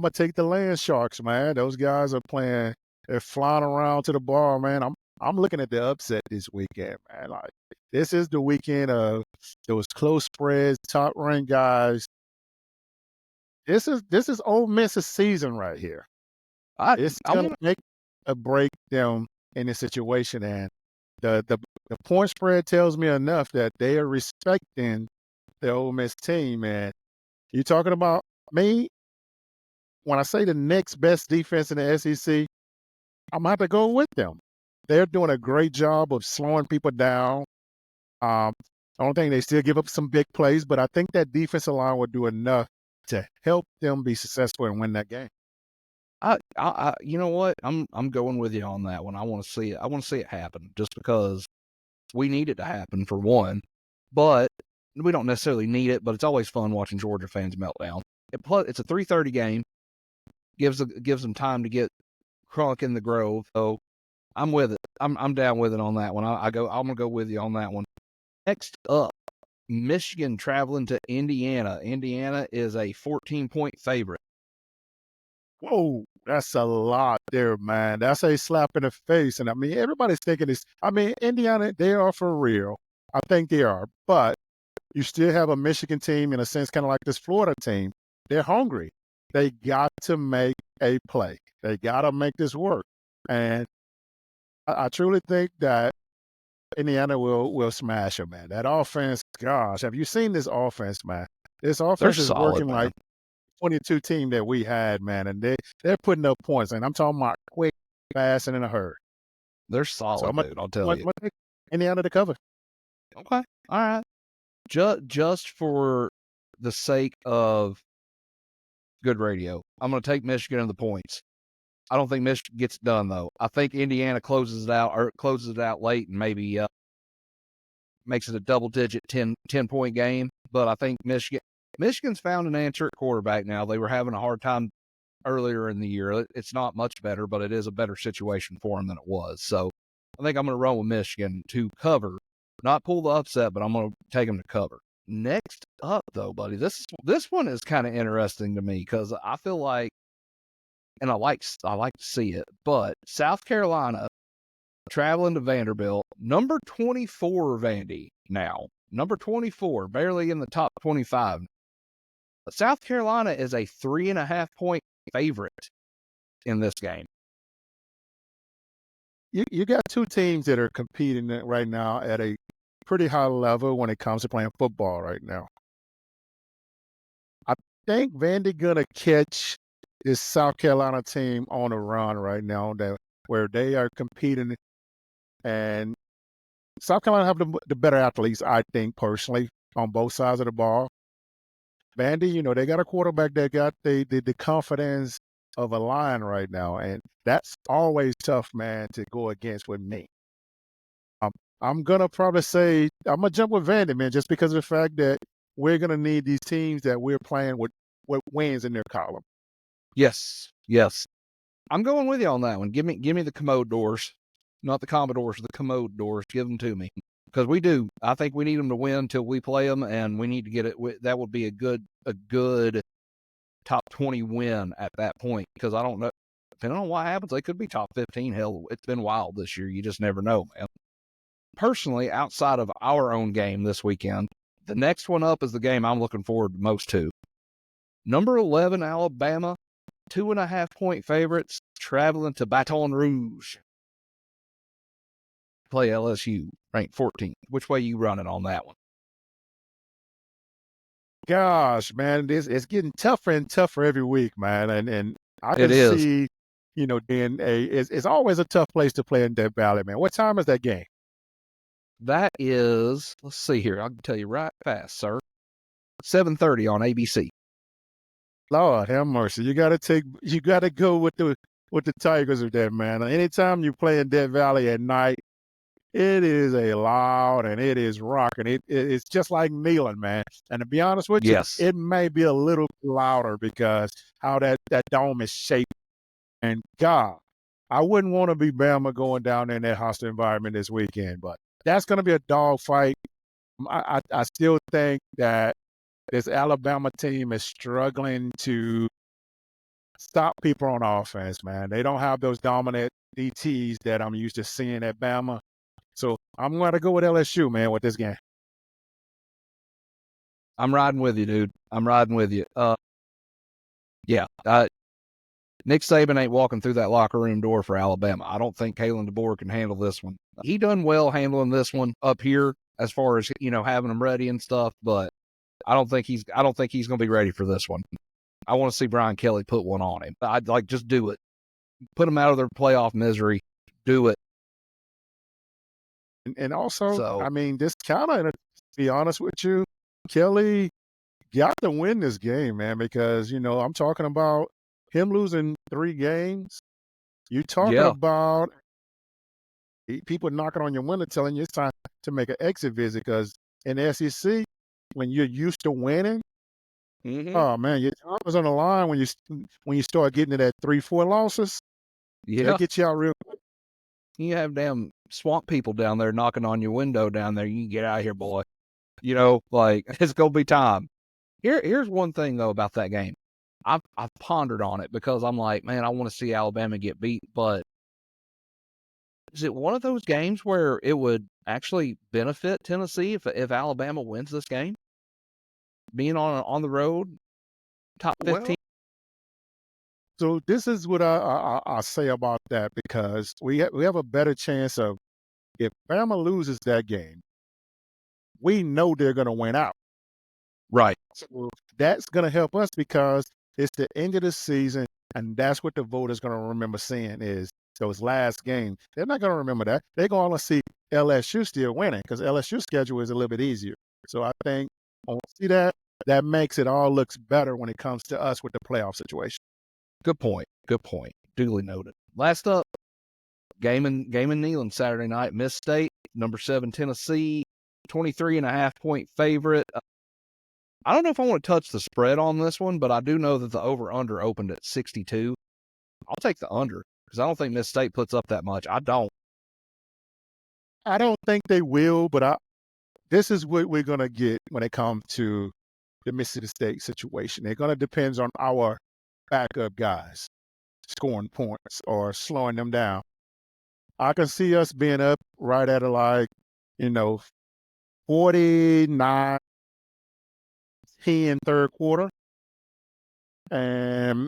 B: gonna take the Land Sharks, man. Those guys are playing. They're flying around to the bar, man. I'm looking at the upset this weekend, man. Like this is the weekend of those close spreads, top ranked guys. This is Ole Miss's season right here. It's gonna make or break them in this situation. And the point spread tells me enough that they are respecting the Ole Miss team. And you talking about me? When I say the next best defense in the SEC, I'm gonna have to go with them. They're doing a great job of slowing people down. Um, I don't think they still give up some big plays, but I think that defensive line will do enough to help them be successful and win that game.
A: You know what? I'm going with you on that one. I want to see it. I want to see it happen just because we need it to happen for one, but we don't necessarily need it. But it's always fun watching Georgia fans meltdown. Plus, it's a 3:30 game. Gives them time to get crunk in the Grove. So I'm with it. I'm down with it on that one. I'm gonna go with you on that one. Next up, Michigan traveling to Indiana. Indiana is a 14-point favorite.
B: Whoa, that's a lot there, man. That's a slap in the face. And I mean, everybody's thinking this. I mean, Indiana, they are for real. I think they are. But you still have a Michigan team, in a sense, kind of like this Florida team. They're hungry. They got to make a play. They got to make this work. And I truly think that Indiana will smash them, man. That offense, gosh, have you seen this offense, man? This
A: They're
B: offense is
A: solid,
B: working
A: man.
B: like 22 team that we had, man, and they're putting up points. And I'm talking about quick, fast, and in a hurry.
A: They're
B: So
A: solid, dude. I'll tell you.
B: take Indiana to cover.
A: Okay, all right. Just for the sake of good radio, I'm going to take Michigan in the points. I don't think Michigan gets it done though. I think Indiana closes it out late and maybe makes it a double-digit 10-point game. But I think Michigan's found an answer at quarterback now. They were having a hard time earlier in the year. It's not much better, but it is a better situation for them than it was. So I think I'm going to run with Michigan to cover, not pull the upset, but I'm going to take them to cover. Next up, though, buddy, this one is kind of interesting to me because I feel like, and I like to see it, but South Carolina traveling to Vanderbilt, number 24 Vandy now, number 24, barely in the top 25. South Carolina is a 3.5-point favorite in this game.
B: You got two teams that are competing right now at a pretty high level when it comes to playing football right now. I think Vandy gonna catch this South Carolina team on a run right now where they are competing, and South Carolina have the better athletes, I think, personally, on both sides of the ball. Vandy, they got a quarterback that got the confidence of a lion right now, and that's always tough, man, to go against with me. I'm gonna probably say I'm gonna jump with Vandy, man, just because of the fact that we're gonna need these teams that we're playing with wins in their column.
A: Yes. I'm going with you on that one. Give me the Commode doors, not the Commodores, the Commode doors. Give them to me because we do. I think we need them to win until we play them, and we need to get it. That would be a good top 20 win at that point because I don't know. Depending on what happens, they could be top 15. Hell, it's been wild this year. You just never know, man. Personally, outside of our own game this weekend, the next one up is the game I'm looking forward most to. Number 11, Alabama, 2.5-point favorites, traveling to Baton Rouge. Play LSU, ranked 14th. Which way you running on that one?
B: Gosh, man, it's getting tougher and tougher every week, man, and I
A: It
B: can
A: is.
B: see, it's always a tough place to play in Death Valley, man. What time is that game?
A: That is, let's see here. I can tell you right fast, sir. 7:30 on ABC.
B: Lord have mercy. You gotta go with the Tigers of that, man. Anytime you play in Death Valley at night, it is a loud and it is rocking. It's just like kneeling, man. And to be honest with you,
A: Yes.
B: it may be a little louder because how that dome is shaped. And God, I wouldn't want to be Bama going down in that hostile environment this weekend, but that's going to be a dog fight. I still think that this Alabama team is struggling to stop people on offense, man. They don't have those dominant DTs that I'm used to seeing at Bama. So I'm going to go with LSU, man, with this game.
A: I'm riding with you, dude. I'm riding with you. Yeah. Nick Saban ain't walking through that locker room door for Alabama. I don't think Kalen DeBoer can handle this one. He done well handling this one up here as far as, having them ready and stuff, but I don't think he's going to be ready for this one. I want to see Brian Kelly put one on him. I'd just do it. Put them out of their playoff misery. Do it.
B: And also, I mean, this kind of, to be honest with you, Kelly got to win this game, man, because, I'm talking about him losing 3 games. You're talking about people knocking on your window telling you it's time to make an exit visit because in the SEC, when you're used to winning, oh, man, your time is on the line when you start getting to that 3-4 losses.
A: Yeah.
B: That gets you out real quick.
A: You have damn swamp people down there knocking on your window down there. You can get out of here, boy. It's going to be time. Here's one thing, though, about that game. I've pondered on it because I'm like, man, I want to see Alabama get beat. But is it one of those games where it would actually benefit Tennessee if Alabama wins this game? Being on the road, top 15?
B: Well, so this is what I say about that because we have a better chance of if Bama loses that game, we know they're going to win out.
A: Right.
B: So that's going to help us because it's the end of the season, and that's what the voters going to remember seeing is those last games. They're not going to remember that. They're going to see LSU still winning because LSU's schedule is a little bit easier. So I think when we see that makes it all looks better when it comes to us with the playoff situation.
A: Good point. Duly noted. Last up, game in Neyland Saturday night. Miss State, number 7 Tennessee, 23.5-point favorite. I don't know if I want to touch the spread on this one, but I do know that the over-under opened at 62. I'll take the under because I don't think Miss State puts up that much. I don't
B: think they will, but this is what we're going to get when it comes to the Mississippi State situation. They're going to depend on our backup guys scoring points or slowing them down. I can see us being up right at 49-10 third quarter. And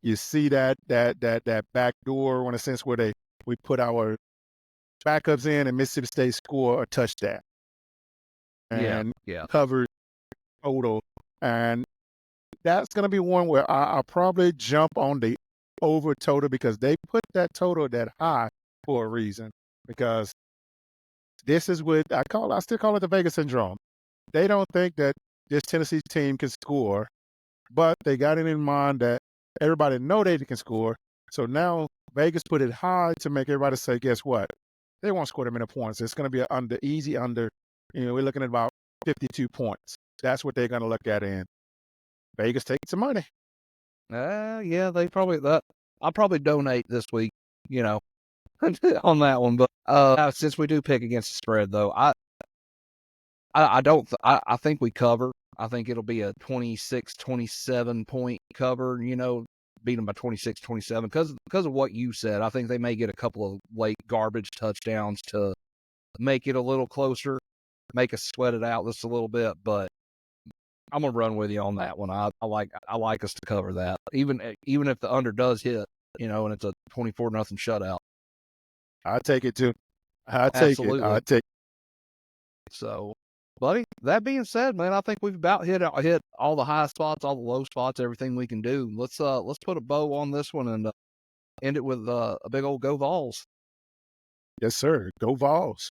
B: you see that back door in a sense where we put our backups in and Mississippi State score a touchdown. And covered total. And that's going to be one where I'll probably jump on the over total because they put that total that high for a reason. Because this is what I still call it the Vegas syndrome. They don't think that this Tennessee team can score, but they got it in mind that everybody know they can score. So now Vegas put it high to make everybody say, guess what? They won't score that many points. It's going to be an easy under. We're looking at about 52 points. That's what they're going to look at in. Vegas takes some money.
A: Yeah, they probably that. I'll probably donate this week, on that one. But since we do pick against the spread, though, I think we cover. I think it'll be a 26-27 point cover. Beat them by 26-27 because of what you said. I think they may get a couple of late garbage touchdowns to make it a little closer, make us sweat it out just a little bit, but I'm gonna run with you on that one. I like us to cover that, even if the under does hit, and it's a 24-0 shutout.
B: I take it too. I take it.
A: So, buddy, that being said, man, I think we've about hit all the high spots, all the low spots, everything we can do. Let's put a bow on this one and end it with a big old Go Vols.
B: Yes, sir. Go Vols.